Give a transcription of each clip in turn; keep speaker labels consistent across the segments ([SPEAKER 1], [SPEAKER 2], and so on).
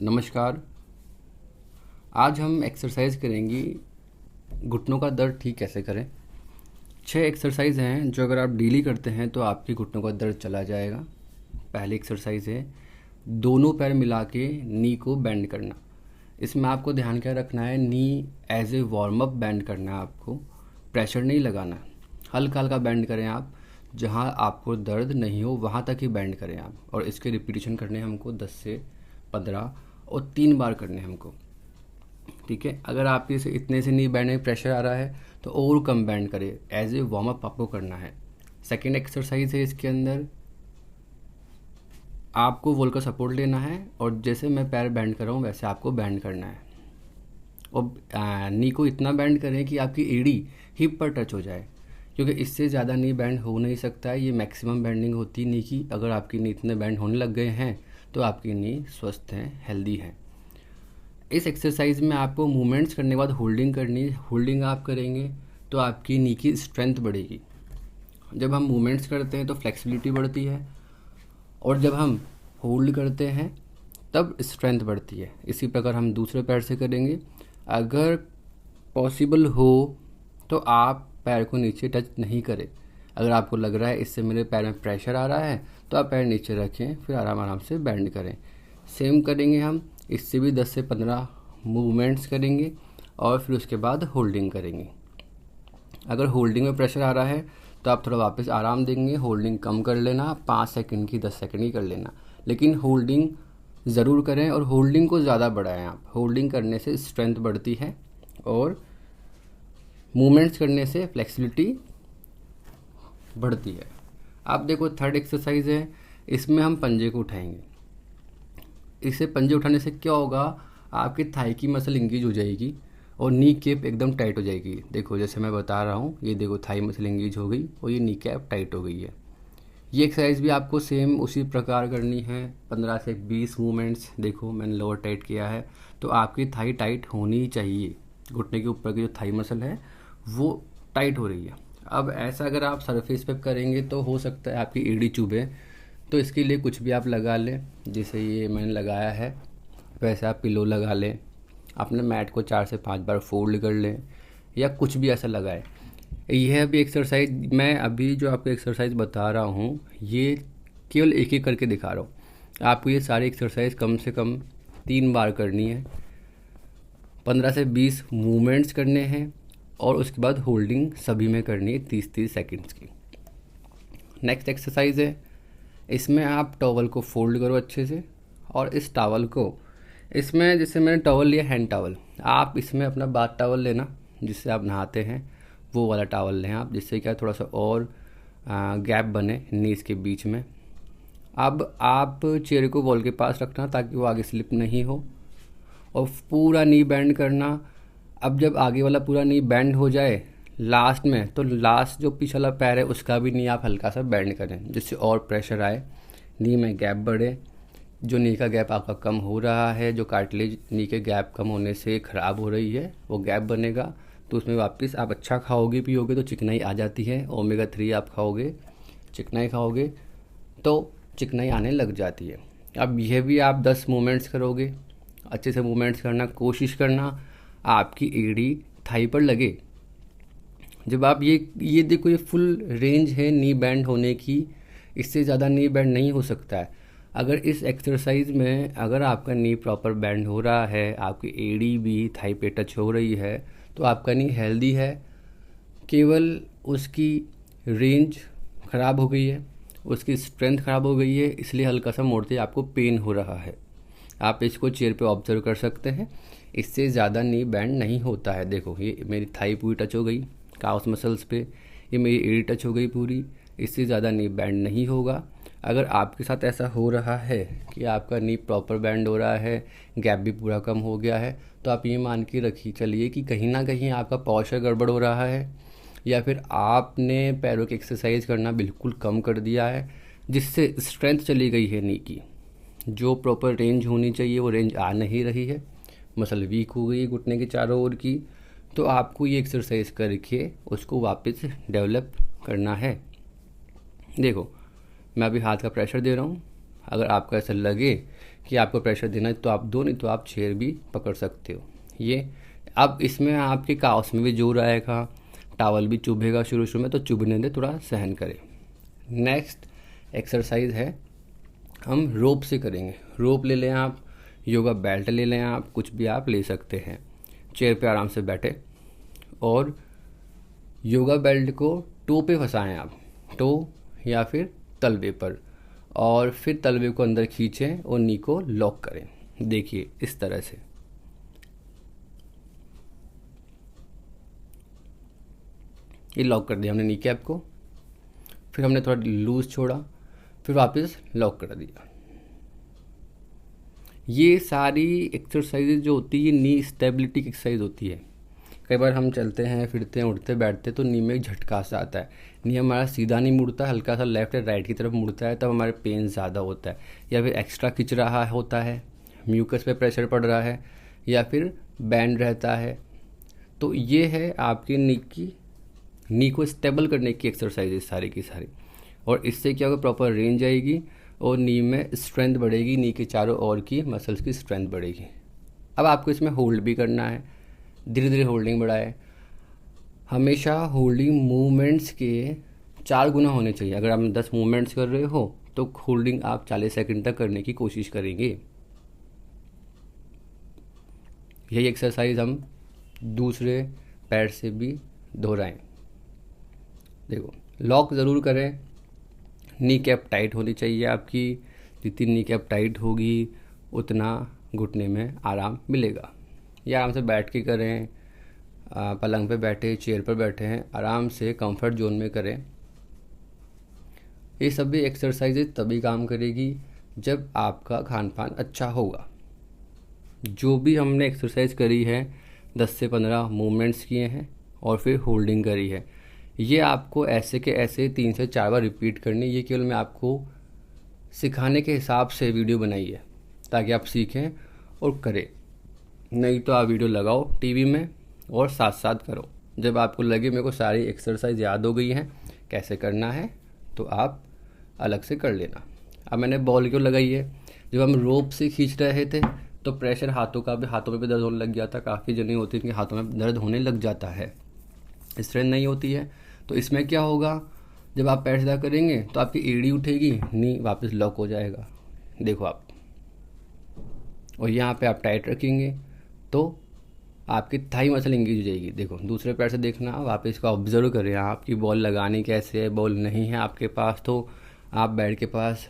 [SPEAKER 1] नमस्कार। आज हम एक्सरसाइज करेंगे घुटनों का दर्द ठीक कैसे करें। 6 एक्सरसाइज हैं जो अगर आप डेली करते हैं तो आपकी घुटनों का दर्द चला जाएगा। पहली एक्सरसाइज है दोनों पैर मिला के नी को बेंड करना। इसमें आपको ध्यान क्या रखना है, knee as a warm up bend करना है, आपको प्रेशर नहीं लगाना। हल्का हल्का बेंड करें आप, जहाँ आपको दर्द नहीं हो वहाँ तक ही बेंड करें आप। और इसके रिपीटेशन करने हैं हमको 10 से 15 और 3 बार करने हैं हमको। ठीक है, अगर आपके से इतने से नहीं बैंड में प्रेशर आ रहा है तो और कम बैंड करें, एज ए वार्म अप आपको करना है। सेकेंड एक्सरसाइज है, इसके अंदर आपको वॉल का सपोर्ट लेना है और जैसे मैं पैर बैंड कर रहा हूँ वैसे आपको बैंड करना है। और नी को इतना बैंड करें कि आपकी एड़ी हिप पर टच हो जाए, क्योंकि इससे ज़्यादा नी बैंड हो नहीं सकता है। ये मैक्सिमम बैंडिंग होती है नी की। अगर आपकी नी इतने बैंड होने लग गए हैं तो आपकी नी स्वस्थ है, हेल्दी है। इस एक्सरसाइज में आपको मूवमेंट्स करने के बाद होल्डिंग करनी है। होल्डिंग आप करेंगे तो आपकी नी की स्ट्रेंथ बढ़ेगी। जब हम मूवमेंट्स करते हैं तो फ्लेक्सिबिलिटी बढ़ती है, और जब हम होल्ड करते हैं तब स्ट्रेंथ बढ़ती है। इसी प्रकार हम दूसरे पैर से करेंगे। अगर पॉसिबल हो तो आप पैर को नीचे टच नहीं करें। अगर आपको लग रहा है इससे मेरे पैर में प्रेशर आ रहा है तो आप पैर नीचे रखें, फिर आराम आराम से बेंड करें। सेम करेंगे हम, इससे भी 10 से 15 मूवमेंट्स करेंगे और फिर उसके बाद होल्डिंग करेंगे। अगर होल्डिंग में प्रेशर आ रहा है तो आप थोड़ा वापस आराम देंगे, होल्डिंग कम कर लेना, 5 सेकंड की 10 सेकंड की कर लेना, लेकिन होल्डिंग ज़रूर करें और होल्डिंग को ज़्यादा बढ़ाएं आप। होल्डिंग करने से स्ट्रेंथ बढ़ती है और मूवमेंट्स करने से फ्लेक्सिबिलिटी बढ़ती है। आप देखो थर्ड एक्सरसाइज है, इसमें हम पंजे को उठाएंगे। इससे पंजे उठाने से क्या होगा, आपकी थाई की मसल इंगेज हो जाएगी और नी कैप एकदम टाइट हो जाएगी। देखो जैसे मैं बता रहा हूँ, ये देखो थाई मसल इंगेज हो गई और ये नी कैप टाइट हो गई है। ये एक्सरसाइज भी आपको सेम उसी प्रकार करनी है, 15 से 20 मूवमेंट्स। देखो मैंने लोअर टाइट किया है तो आपकी थाई टाइट होनी चाहिए। घुटने के ऊपर की जो थाई मसल है वो टाइट हो रही है। अब ऐसा अगर आप सरफेस पे करेंगे तो हो सकता है आपकी एड़ी चुभे, तो इसके लिए कुछ भी आप लगा लें। जैसे ये मैंने लगाया है वैसे आप पिलो लगा लें, अपने मैट को 4 से 5 बार फोल्ड कर लें, या कुछ भी ऐसा लगाएं। यह अभी एक्सरसाइज मैं अभी जो आपको एक्सरसाइज बता रहा हूँ ये केवल एक एक करके दिखा रहा हूँ आपको। ये सारी एक्सरसाइज कम से कम 3 बार करनी है, 15 से 20 मूवमेंट्स करने हैं और उसके बाद होल्डिंग सभी में करनी है 30-30 सेकेंड्स की। नेक्स्ट एक्सरसाइज है, इसमें आप टॉवल को फोल्ड करो अच्छे से, और इस टॉवल को इसमें, जैसे मैंने टॉवल लिया हैंड टॉवल, आप इसमें अपना बाथ टॉवल लेना जिससे आप नहाते हैं, वो वाला टॉवल लें आप, जिससे क्या थोड़ा सा और गैप बने नीज के बीच में। अब आप चेयर को वॉल के पास रखना ताकि वो आगे स्लिप नहीं हो, और पूरा नी बेंड करना। अब जब आगे वाला पूरा नी बेंड हो जाए लास्ट में, तो लास्ट जो पिछला पैर है उसका भी नी आप हल्का सा बेंड करें, जिससे और प्रेशर आए, नी में गैप बढ़े। जो नी का गैप आपका कम हो रहा है, जो कार्टिलेज नी के गैप कम होने से ख़राब हो रही है, वो गैप बनेगा तो उसमें वापस आप अच्छा खाओगे पियोगे तो चिकनाई आ जाती है। ओमेगा 3 आप खाओगे, चिकनाई खाओगे तो चिकनाई आने लग जाती है। अब यह भी आप 10 मूवमेंट्स करोगे, अच्छे से मूवमेंट्स करना, कोशिश करना आपकी एड़ी थाई पर लगे। जब आप ये देखो, ये फुल रेंज है नी बैंड होने की, इससे ज़्यादा नी बैंड नहीं हो सकता है। अगर इस एक्सरसाइज में अगर आपका नी प्रॉपर बैंड हो रहा है, आपकी एड़ी भी थाई पे टच हो रही है, तो आपका नी हेल्दी है। केवल उसकी रेंज ख़राब हो गई है, उसकी स्ट्रेंथ ख़राब हो गई है, इसलिए हल्का सा मोड़ते आपको पेन हो रहा है। आप इसको चेयर पे ऑब्जर्व कर सकते हैं, इससे ज़्यादा नी बैंड नहीं होता है। देखो ये मेरी थाई पूरी टच हो गई काउस मसल्स पे, ये मेरी एड़ी टच हो गई पूरी, इससे ज़्यादा नी बैंड नहीं होगा। अगर आपके साथ ऐसा हो रहा है कि आपका नी प्रॉपर बैंड हो रहा है, गैप भी पूरा कम हो गया है, तो आप ये मान के रखिए चलिए कि कहीं ना कहीं आपका पॉस्चर गड़बड़ हो रहा है, या फिर आपने पैरों की एक्सरसाइज करना बिल्कुल कम कर दिया है, जिससे स्ट्रेंथ चली गई है नी की। जो प्रॉपर रेंज होनी चाहिए वो रेंज आ नहीं रही है, मसल वीक हो गई है घुटने के चारों ओर की। तो आपको ये एक्सरसाइज करके उसको वापस डेवलप करना है। देखो मैं अभी हाथ का प्रेशर दे रहा हूँ, अगर आपको ऐसा लगे कि आपको प्रेशर देना है तो आप दो, नहीं तो आप चेयर भी पकड़ सकते हो। ये अब इसमें आपके काउस में भी जोर आएगा, टावल भी चुभेगा शुरू शुरू में, तो चुभने दे, थोड़ा सहन करें। नेक्स्ट एक्सरसाइज है हम रोप से करेंगे। रोप ले लें आप, योगा बेल्ट ले लें आप, कुछ भी आप ले सकते हैं। चेयर पे आराम से बैठे और योगा बेल्ट को टो पे फंसाएं आप, टो या फिर तलवे पर, और फिर तलवे को अंदर खींचें और नी को लॉक करें। देखिए इस तरह से। ये लॉक कर दिया हमने नी कैप को, फिर हमने थोड़ा लूज छोड़ा, फिर वापस लॉक कर दिया। ये सारी एक्सरसाइजेज जो होती है नी स्टेबिलिटी की एक्सरसाइज होती है। कई बार हम चलते हैं, फिरते हैं, उठते बैठते तो नी में एक झटका सा आता है, नी हमारा सीधा नहीं मुड़ता, हल्का सा लेफ्ट या राइट की तरफ मुड़ता है, तब हमारे पेन ज़्यादा होता है, या फिर एक्स्ट्रा खिंच रहा होता है, म्यूकस पे प्रेशर पड़ रहा है, या फिर बैंड रहता है। तो ये है आपकी नी को स्टेबल करने की एक्सरसाइजेज सारी की सारी। और इससे क्या होगा, प्रॉपर रेंज आएगी और नी में स्ट्रेंथ बढ़ेगी, नी के चारों ओर की मसल्स की स्ट्रेंथ बढ़ेगी। अब आपको इसमें होल्ड भी करना है, धीरे धीरे होल्डिंग बढ़ाए। हमेशा होल्डिंग मूवमेंट्स के 4 गुना होने चाहिए। अगर आप 10 मूवमेंट्स कर रहे हो तो होल्डिंग आप 40 सेकंड तक करने की कोशिश करेंगे। यही एक्सरसाइज हम दूसरे पैर से भी दोहराएं। देखो लॉक ज़रूर करें, नी कैप टाइट होनी चाहिए आपकी, जितनी नी कैप टाइट होगी उतना घुटने में आराम मिलेगा। या आराम से बैठ के करें, पलंग पे बैठे, चेयर पर बैठे हैं, आराम से कंफर्ट जोन में करें। ये सभी एक्सरसाइजेज तभी काम करेगी जब आपका खान पान अच्छा होगा। जो भी हमने एक्सरसाइज करी है 10 से 15 मूवमेंट्स किए हैं और फिर होल्डिंग करी है, ये आपको ऐसे के ऐसे 3 से 4 बार रिपीट करनी। ये केवल मैं आपको सिखाने के हिसाब से वीडियो बनाई है ताकि आप सीखें और करें। नहीं तो आप वीडियो लगाओ टीवी में और साथ साथ करो। जब आपको लगे मेरे को सारी एक्सरसाइज याद हो गई हैं कैसे करना है, तो आप अलग से कर लेना। अब मैंने बॉल क्यों लगाई है, जब हम रोप से खींच रहे थे तो प्रेशर हाथों में भी दर्द होने लग गया था। काफ़ी जने होती है कि हाथों में दर्द होने लग जाता है, स्ट्रेंथ नहीं होती है। तो इसमें क्या होगा, जब आप पैर सीधा करेंगे तो आपकी एड़ी उठेगी, नी वापस लॉक हो जाएगा, देखो आप। और यहाँ पे आप टाइट रखेंगे तो आपकी थाई मसल इंगेज हो जाएगी। देखो दूसरे पैर से देखना, वापस इसको ऑब्जर्व करें आपकी बॉल लगानी कैसे है। बॉल नहीं है आपके पास तो आप बेड के पास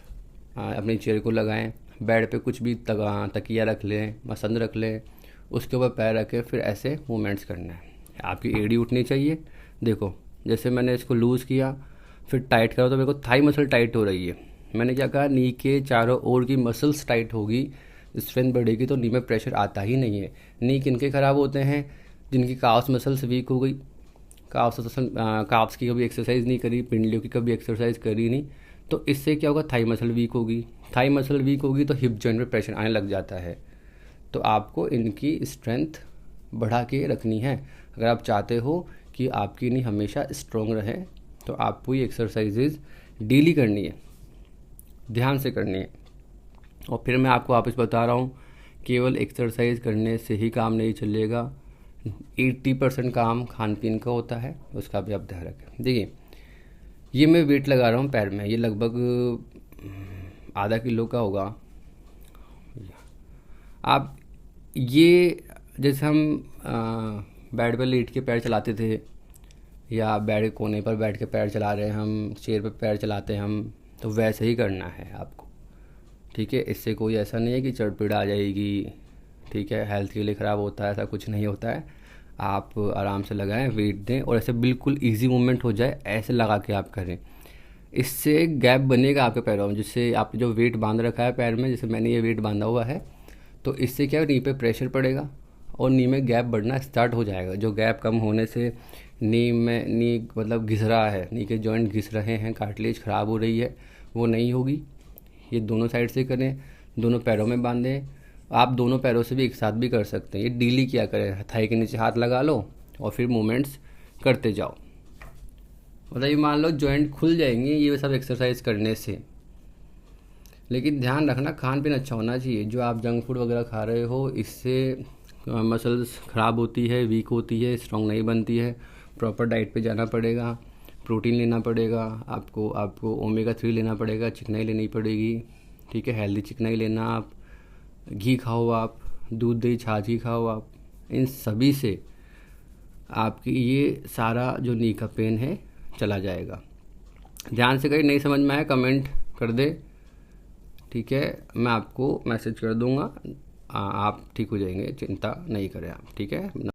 [SPEAKER 1] अपनी चेयर को लगाएं, बेड पे कुछ भी तकिया रख लें, मसंद रख लें, उसके ऊपर पैर रखें, फिर ऐसे मूवमेंट्स करना है। आपकी एड़ी उठनी चाहिए। देखो जैसे मैंने इसको लूज़ किया फिर टाइट करो तो मेरे को थाई मसल टाइट हो रही है। मैंने क्या कहा, नी के चारों ओर की मसल्स टाइट होगी, स्ट्रेंथ बढ़ेगी, तो नी में प्रेशर आता ही नहीं है। नी किनके ख़राब होते हैं, जिनकी काफ्स मसल्स वीक हो गई, काफ्स की कभी एक्सरसाइज नहीं करी, पिंडलियों की कभी एक्सरसाइज करी नहीं, तो इससे क्या होगा, थाई मसल वीक होगी। थाई मसल वीक होगी तो हिप जॉइंट में प्रेशर आने लग जाता है। तो आपको इनकी स्ट्रेंथ बढ़ा के रखनी है। अगर आप चाहते हो कि आपकी नी हमेशा स्ट्रॉन्ग रहे तो आपको ये एक्सरसाइजेज डेली करनी है, ध्यान से करनी है। और फिर मैं आपको वापस बता रहा हूँ, केवल एक्सरसाइज करने से ही काम नहीं चलेगा। 80% काम खान पीन का होता है, उसका भी आप ध्यान रखें। देखिए ये मैं वेट लगा रहा हूँ पैर में, ये लगभग आधा किलो का होगा। आप ये जैसे हम बेड पर लेट के पैर चलाते थे या बेड के कोने पर बैठ के पैर चला रहे हैं हम, चेयर पर पैर चलाते हैं हम, तो वैसे ही करना है आपको, ठीक है। इससे कोई ऐसा नहीं है कि चढ़ आ जाएगी, ठीक है, हेल्थ के लिए ख़राब होता है, ऐसा कुछ नहीं होता है। आप आराम से लगाएं, वेट दें और ऐसे बिल्कुल इजी मूवमेंट हो जाए, ऐसे लगा के आप करें। इससे गैप बनेगा आपके पैरों में, जिससे आप जो वेट बांध रखा है पैर में, जैसे मैंने ये वेट बांधा हुआ है, तो इससे क्या नी पे प्रेशर पड़ेगा और नी में गैप बढ़ना स्टार्ट हो जाएगा। जो गैप कम होने से नी मतलब घिस रहा है, नी के जॉइंट घिस रहे हैं, कार्टिलेज ख़राब हो रही है, वो नहीं होगी। ये दोनों साइड से करें, दोनों पैरों में बांधें। आप दोनों पैरों से भी एक साथ भी कर सकते हैं। ये डेली क्या करें, थाई के नीचे हाथ लगा लो और फिर मूवमेंट्स करते जाओ। मतलब ये मान लो जॉइंट खुल जाएंगे ये सब एक्सरसाइज करने से। लेकिन ध्यान रखना खान पीन अच्छा होना चाहिए। जो आप जंक फूड वगैरह खा रहे हो इससे मसल्स ख़राब होती है, वीक होती है, स्ट्रांग नहीं बनती है। प्रॉपर डाइट पे जाना पड़ेगा, प्रोटीन लेना पड़ेगा आपको, ओमेगा 3 लेना पड़ेगा, चिकनाई लेनी पड़ेगी, ठीक है। हेल्दी चिकनाई लेना, आप घी खाओ, आप दूध दही छाछ ही खाओ आप। इन सभी से आपकी ये सारा जो नी का पेन है चला जाएगा। ध्यान से कहीं नहीं समझ में आया कमेंट कर दे, ठीक है। मैं आपको मैसेज कर दूंगा, आप ठीक हो जाएंगे, चिंता नहीं करें आप, ठीक है।